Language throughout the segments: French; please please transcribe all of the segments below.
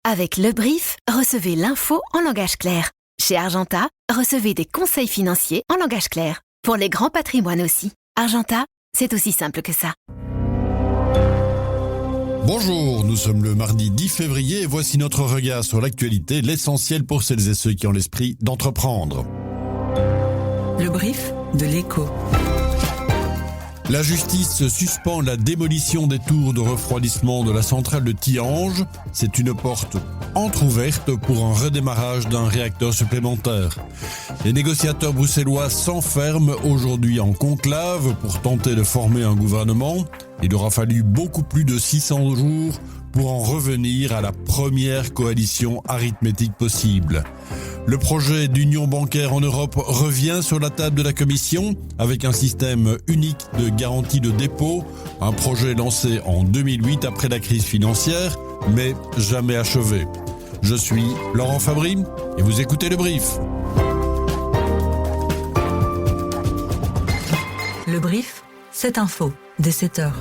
Avec Le Brief, recevez l'info en langage clair. Chez Argenta, recevez des conseils financiers en langage clair. Pour les grands patrimoines aussi. Argenta, c'est aussi simple que ça. Bonjour, nous sommes le mardi 10 février et voici notre regard sur l'actualité, l'essentiel pour celles et ceux qui ont l'esprit d'entreprendre. Le Brief de l'Écho. La justice suspend la démolition des tours de refroidissement de la centrale de Tihange. C'est une porte entrouverte pour un redémarrage d'un réacteur supplémentaire. Les négociateurs bruxellois s'enferment aujourd'hui en conclave pour tenter de former un gouvernement. Il aura fallu beaucoup plus de 600 jours pour en revenir à la première coalition arithmétique possible. Le projet d'union bancaire en Europe revient sur la table de la Commission avec un système unique de garantie de dépôt, un projet lancé en 2008 après la crise financière, mais jamais achevé. Je suis Laurent Fabry et vous écoutez Le Brief. Le Brief, cette info, dès 7h.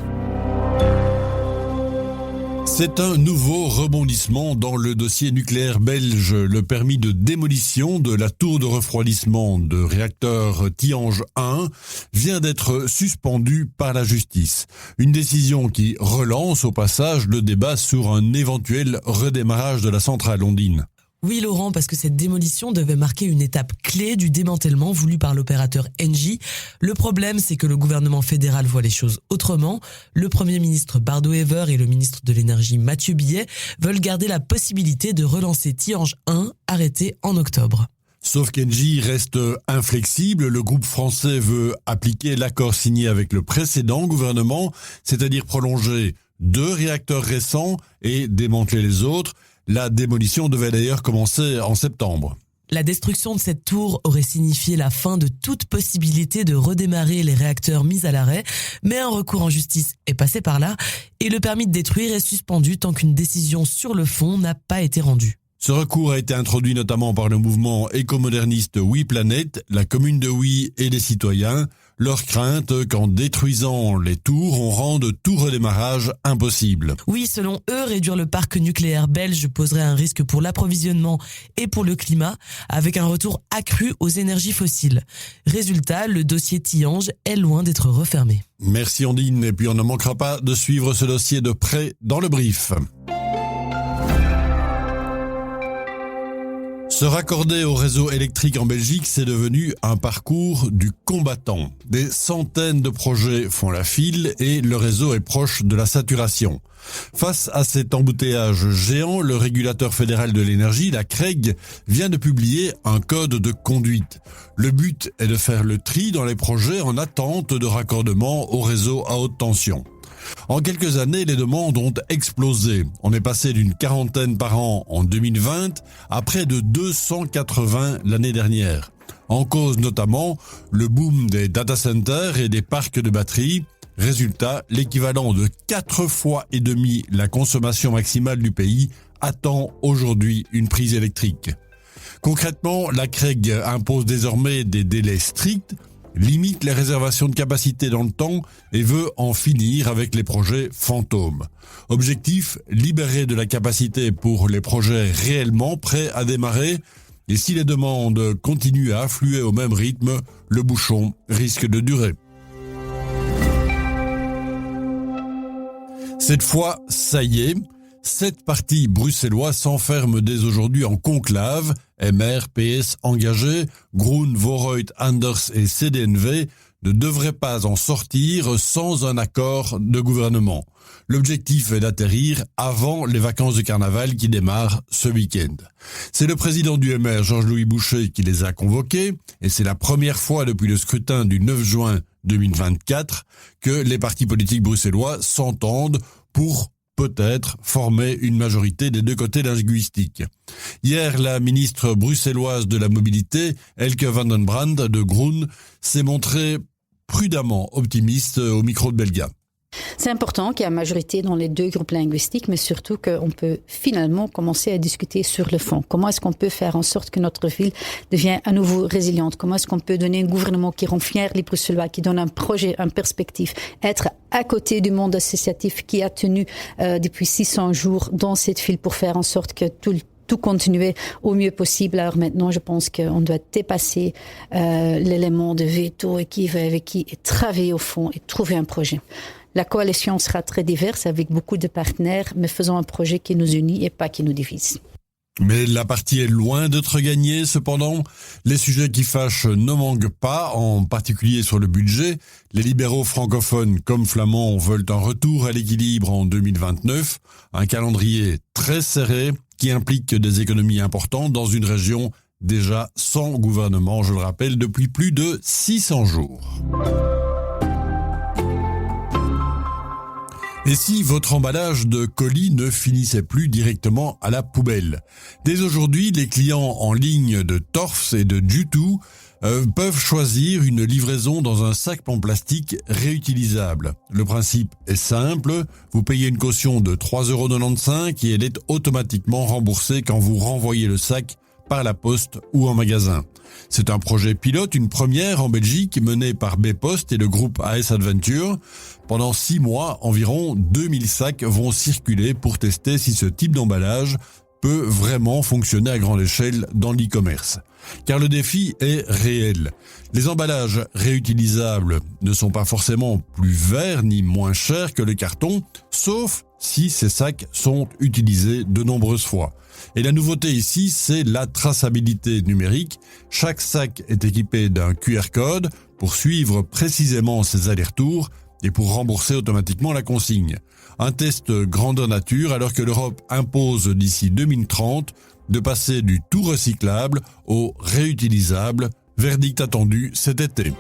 C'est un nouveau rebondissement dans le dossier nucléaire belge. Le permis de démolition de la tour de refroidissement de réacteur Tihange 1 vient d'être suspendu par la justice. Une décision qui relance au passage le débat sur un éventuel redémarrage de la centrale ondine. Oui Laurent, parce que cette démolition devait marquer une étape clé du démantèlement voulu par l'opérateur Engie. Le problème, c'est que le gouvernement fédéral voit les choses autrement. Le Premier ministre Bardo Wever et le ministre de l'Énergie Mathieu Billet veulent garder la possibilité de relancer Tihange 1, arrêté en octobre. Sauf qu'Engie reste inflexible. Le groupe français veut appliquer l'accord signé avec le précédent gouvernement, c'est-à-dire prolonger 2 réacteurs récents et démanteler les autres. La démolition devait d'ailleurs commencer en septembre. La destruction de cette tour aurait signifié la fin de toute possibilité de redémarrer les réacteurs mis à l'arrêt, mais un recours en justice est passé par là et le permis de détruire est suspendu tant qu'une décision sur le fond n'a pas été rendue. Ce recours a été introduit notamment par le mouvement écomoderniste We Planet, la commune de Oui et les citoyens. Leur crainte qu'en détruisant les tours, on rende tout redémarrage impossible. Oui, selon eux, réduire le parc nucléaire belge poserait un risque pour l'approvisionnement et pour le climat, avec un retour accru aux énergies fossiles. Résultat, le dossier Tihange est loin d'être refermé. Merci Ondine, et puis on ne manquera pas de suivre ce dossier de près dans le brief. Se raccorder au réseau électrique en Belgique, c'est devenu un parcours du combattant. Des centaines de projets font la file et le réseau est proche de la saturation. Face à cet embouteillage géant, le régulateur fédéral de l'énergie, la CREG, vient de publier un code de conduite. Le but est de faire le tri dans les projets en attente de raccordement au réseau à haute tension. En quelques années, les demandes ont explosé. On est passé d'une 40aine par an en 2020 à près de 280 l'année dernière. En cause notamment le boom des data centers et des parcs de batteries. Résultat, l'équivalent de 4 fois et demi la consommation maximale du pays attend aujourd'hui une prise électrique. Concrètement, la CREG impose désormais des délais stricts, limite les réservations de capacité dans le temps et veut en finir avec les projets fantômes. Objectif, libérer de la capacité pour les projets réellement prêts à démarrer. Et si les demandes continuent à affluer au même rythme, le bouchon risque de durer. Cette fois, ça y est, 7 partis bruxellois s'enferment dès aujourd'hui en conclave. MR, PS engagés, Groen, Voorhout, Anders et CDNV ne devraient pas en sortir sans un accord de gouvernement. L'objectif est d'atterrir avant les vacances de carnaval qui démarrent ce week-end. C'est le président du MR, Georges-Louis Boucher, qui les a convoqués et c'est la première fois depuis le scrutin du 9 juin 2024 que les partis politiques bruxellois s'entendent pour peut-être former une majorité des deux côtés linguistiques. Hier, la ministre bruxelloise de la Mobilité, Elke van den Brand de Groen, s'est montrée prudemment optimiste au micro de Belga. C'est important qu'il y ait une majorité dans les deux groupes linguistiques, mais surtout qu'on peut finalement commencer à discuter sur le fond. Comment est-ce qu'on peut faire en sorte que notre ville devienne à nouveau résiliente? Comment est-ce qu'on peut donner un gouvernement qui rend fiers les Bruxellois, qui donne un projet, une perspective, être à côté du monde associatif qui a tenu depuis 600 jours dans cette ville pour faire en sorte que tout continuer au mieux possible. Alors maintenant, je pense qu'on doit dépasser l'élément de veto et qui va avec qui et travailler au fond et trouver un projet. La coalition sera très diverse avec beaucoup de partenaires, mais faisons un projet qui nous unit et pas qui nous divise. Mais la partie est loin d'être gagnée. Cependant, les sujets qui fâchent ne manquent pas, en particulier sur le budget. Les libéraux francophones comme flamands veulent un retour à l'équilibre en 2029, un calendrier très serré qui implique des économies importantes dans une région déjà sans gouvernement, je le rappelle, depuis plus de 600 jours. Et si votre emballage de colis ne finissait plus directement à la poubelle? Dès aujourd'hui, les clients en ligne de Torfs et de Jutu peuvent choisir une livraison dans un sac en plastique réutilisable. Le principe est simple, vous payez une caution de 3,95 € et elle est automatiquement remboursée quand vous renvoyez le sac par la poste ou en magasin. C'est un projet pilote, une première en Belgique, mené par B-Post et le groupe AS Adventure. Pendant 6 mois, environ 2000 sacs vont circuler pour tester si ce type d'emballage peut vraiment fonctionner à grande échelle dans l'e-commerce. Car le défi est réel. Les emballages réutilisables ne sont pas forcément plus verts ni moins chers que le carton, sauf si ces sacs sont utilisés de nombreuses fois. Et la nouveauté ici, c'est la traçabilité numérique. Chaque sac est équipé d'un QR code pour suivre précisément ses allers-retours et pour rembourser automatiquement la consigne. Un test grandeur nature alors que l'Europe impose d'ici 2030 de passer du tout recyclable au réutilisable, verdict attendu cet été.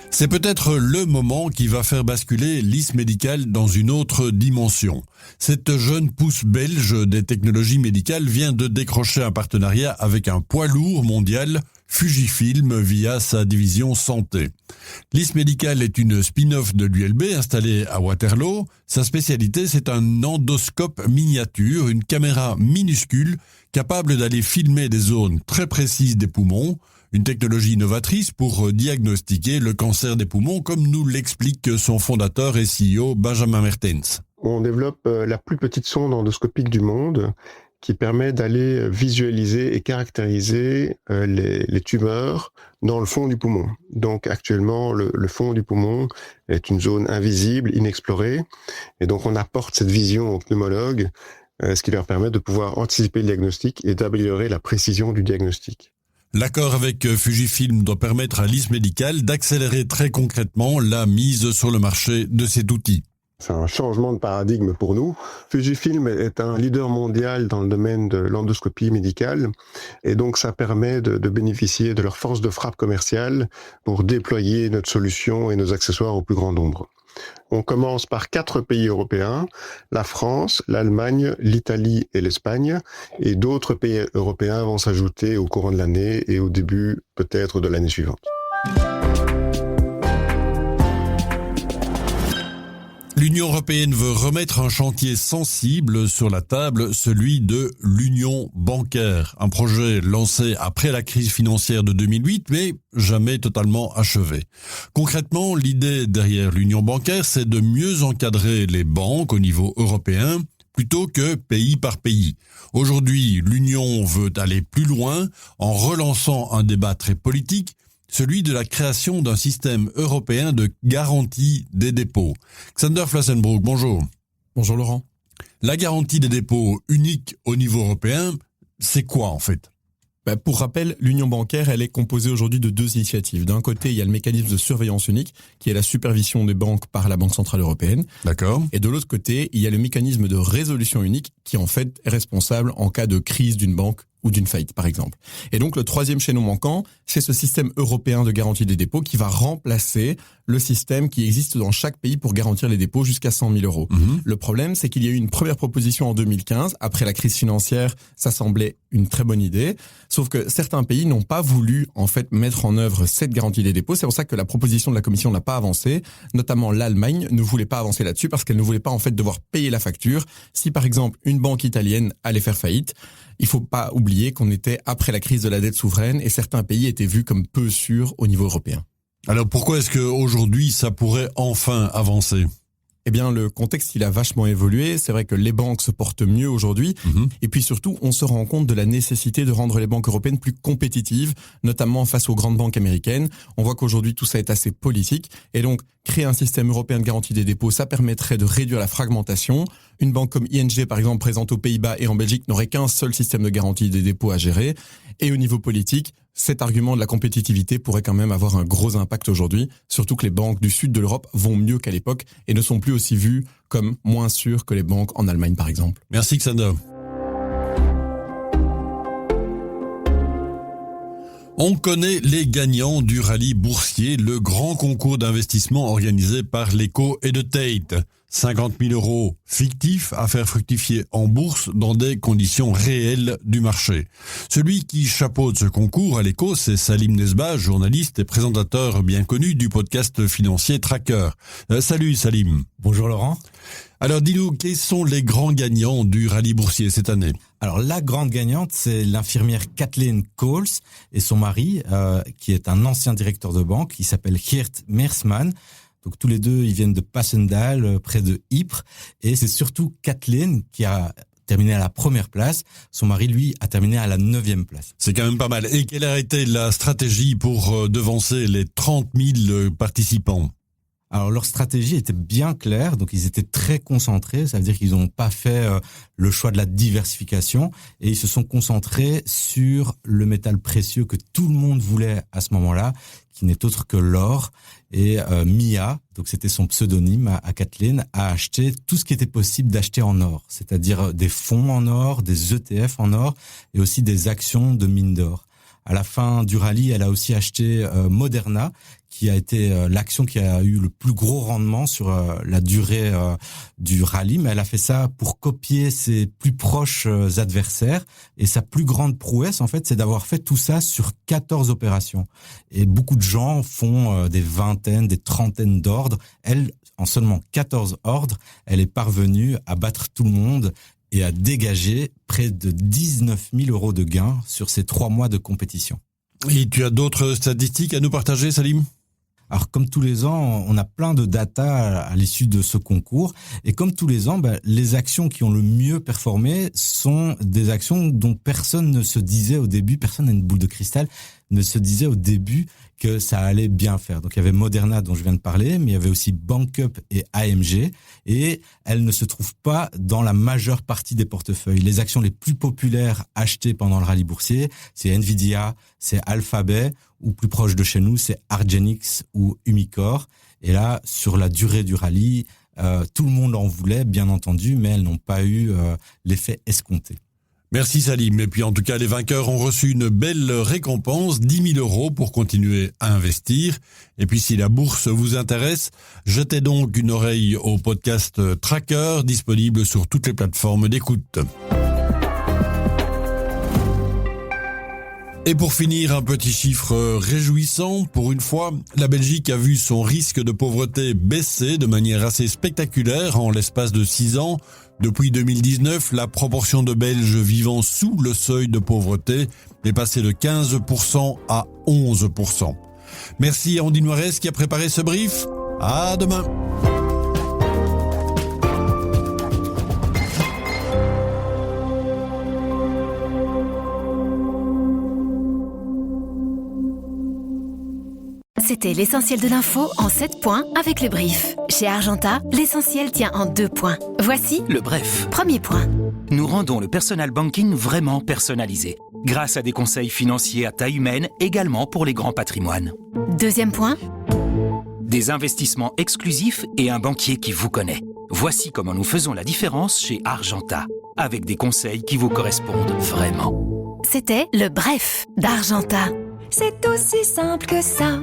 C'est peut-être le moment qui va faire basculer Lys Médical dans une autre dimension. Cette jeune pousse belge des technologies médicales vient de décrocher un partenariat avec un poids lourd mondial, Fujifilm, via sa division santé. Lys Médical est une spin-off de l'ULB installée à Waterloo. Sa spécialité, c'est un endoscope miniature, une caméra minuscule capable d'aller filmer des zones très précises des poumons. Une technologie novatrice pour diagnostiquer le cancer des poumons, comme nous l'explique son fondateur et CEO Benjamin Mertens. On développe la plus petite sonde endoscopique du monde qui permet d'aller visualiser et caractériser les tumeurs dans le fond du poumon. Donc actuellement, le fond du poumon est une zone invisible, inexplorée, et donc on apporte cette vision aux pneumologues, ce qui leur permet de pouvoir anticiper le diagnostic et d'améliorer la précision du diagnostic. L'accord avec Fujifilm doit permettre à Lys Médical d'accélérer très concrètement la mise sur le marché de cet outil. C'est un changement de paradigme pour nous. Fujifilm est un leader mondial dans le domaine de l'endoscopie médicale et donc ça permet de bénéficier de leur force de frappe commerciale pour déployer notre solution et nos accessoires au plus grand nombre. On commence par 4 pays européens, la France, l'Allemagne, l'Italie et l'Espagne, et d'autres pays européens vont s'ajouter au courant de l'année et au début peut-être de l'année suivante. L'Union européenne veut remettre un chantier sensible sur la table, celui de l'union bancaire. Un projet lancé après la crise financière de 2008, mais jamais totalement achevé. Concrètement, l'idée derrière l'union bancaire, c'est de mieux encadrer les banques au niveau européen, plutôt que pays par pays. Aujourd'hui, l'Union veut aller plus loin en relançant un débat très politique, celui de la création d'un système européen de garantie des dépôts. Xander Flassenbroek, bonjour. Bonjour Laurent. La garantie des dépôts unique au niveau européen, c'est quoi en fait ? Pour rappel, l'union bancaire, elle est composée aujourd'hui de 2 initiatives. D'un côté, il y a le mécanisme de surveillance unique, qui est la supervision des banques par la Banque Centrale Européenne. D'accord. Et de l'autre côté, il y a le mécanisme de résolution unique, qui en fait est responsable en cas de crise d'une banque ou d'une faillite, par exemple. Et donc, le troisième chaînon manquant, c'est ce système européen de garantie des dépôts qui va remplacer le système qui existe dans chaque pays pour garantir les dépôts jusqu'à 100 000 euros. Le problème, c'est qu'il y a eu une première proposition en 2015. Après la crise financière, ça semblait une très bonne idée. Sauf que certains pays n'ont pas voulu, en fait, mettre en œuvre cette garantie des dépôts. C'est pour ça que la proposition de la Commission n'a pas avancé. Notamment, l'Allemagne ne voulait pas avancer là-dessus parce qu'elle ne voulait pas, en fait, devoir payer la facture. Si, par exemple, une banque italienne allait faire faillite, il faut pas oublier qu'on était après la crise de la dette souveraine et certains pays étaient vus comme peu sûrs au niveau européen. Alors pourquoi est-ce qu'aujourd'hui ça pourrait enfin avancer ? Eh bien, le contexte, il a vachement évolué. C'est vrai que les banques se portent mieux aujourd'hui. Et puis surtout, on se rend compte de la nécessité de rendre les banques européennes plus compétitives, notamment face aux grandes banques américaines. On voit qu'aujourd'hui, tout ça est assez politique. Et donc, créer un système européen de garantie des dépôts, ça permettrait de réduire la fragmentation. Une banque comme ING, par exemple, présente aux Pays-Bas et en Belgique, n'aurait qu'un seul système de garantie des dépôts à gérer. Et au niveau politique, cet argument de la compétitivité pourrait quand même avoir un gros impact aujourd'hui, surtout que les banques du sud de l'Europe vont mieux qu'à l'époque et ne sont plus aussi vues comme moins sûres que les banques en Allemagne, par exemple. Merci Xander. On connaît les gagnants du rallye boursier, le grand concours d'investissement organisé par l'Eco et de Tate. 50 000 euros fictifs à faire fructifier en bourse dans des conditions réelles du marché. Celui qui chapeaute ce concours à l'Eco, c'est Salim Nesbah, journaliste et présentateur bien connu du podcast financier Tracker. Salut Salim. Bonjour Laurent. Alors dis-nous, quels sont les grands gagnants du rallye boursier cette année ? Alors la grande gagnante, c'est l'infirmière Kathleen Coles et son mari, qui est un ancien directeur de banque, qui s'appelle Geert Meersman. Donc tous les deux, ils viennent de Passendal, près de Ypres. Et c'est surtout Kathleen qui a terminé à la première place. Son mari, lui, a terminé à la 9e place. C'est quand même pas mal. Et quelle a été la stratégie pour devancer les 30 000 participants ? Alors leur stratégie était bien claire, donc ils étaient très concentrés, ça veut dire qu'ils n'ont pas fait le choix de la diversification et ils se sont concentrés sur le métal précieux que tout le monde voulait à ce moment-là, qui n'est autre que l'or. Et Mia, donc c'était son pseudonyme à Kathleen, a acheté tout ce qui était possible d'acheter en or, c'est-à-dire des fonds en or, des ETF en or et aussi des actions de mines d'or. À la fin du rallye, elle a aussi acheté Moderna, qui a été l'action qui a eu le plus gros rendement sur la durée du rallye. Mais elle a fait ça pour copier ses plus proches adversaires. Et sa plus grande prouesse, en fait, c'est d'avoir fait tout ça sur 14 opérations. Et beaucoup de gens font des vingtaines, des trentaines d'ordres. Elle, en seulement 14 ordres, elle est parvenue à battre tout le monde et à dégager près de 19 000 euros de gains sur ces 3 mois de compétition. Et tu as d'autres statistiques à nous partager, Salim ? Alors, comme tous les ans, on a plein de data à l'issue de ce concours. Et comme tous les ans, les actions qui ont le mieux performé sont des actions dont personne ne se disait au début, personne n'a une boule de cristal, ne se disait au début que ça allait bien faire. Donc, il y avait Moderna dont je viens de parler, mais il y avait aussi BankUp et AMG. Et elles ne se trouvent pas dans la majeure partie des portefeuilles. Les actions les plus populaires achetées pendant le rallye boursier, c'est Nvidia, c'est Alphabet, ou plus proche de chez nous, c'est Argenix ou Umicore. Et là, sur la durée du rallye, tout le monde en voulait, bien entendu, mais elles n'ont pas eu l'effet escompté. Merci Salim. Et puis en tout cas, les vainqueurs ont reçu une belle récompense, 10 000 euros pour continuer à investir. Et puis si la bourse vous intéresse, jetez donc une oreille au podcast Tracker, disponible sur toutes les plateformes d'écoute. Et pour finir, un petit chiffre réjouissant. Pour une fois, la Belgique a vu son risque de pauvreté baisser de manière assez spectaculaire en l'espace de 6 ans. Depuis 2019, la proportion de Belges vivant sous le seuil de pauvreté est passée de 15% à 11%. Merci à Andy Noires qui a préparé ce brief. À demain. C'était l'essentiel de l'info en 7 points avec le brief. Chez Argenta, l'essentiel tient en 2 points. Voici le bref. Premier point. Nous rendons le personal banking vraiment personnalisé, grâce à des conseils financiers à taille humaine, également pour les grands patrimoines. Deuxième point. Des investissements exclusifs et un banquier qui vous connaît. Voici comment nous faisons la différence chez Argenta, avec des conseils qui vous correspondent vraiment. C'était le Bref d'Argenta. C'est aussi simple que ça.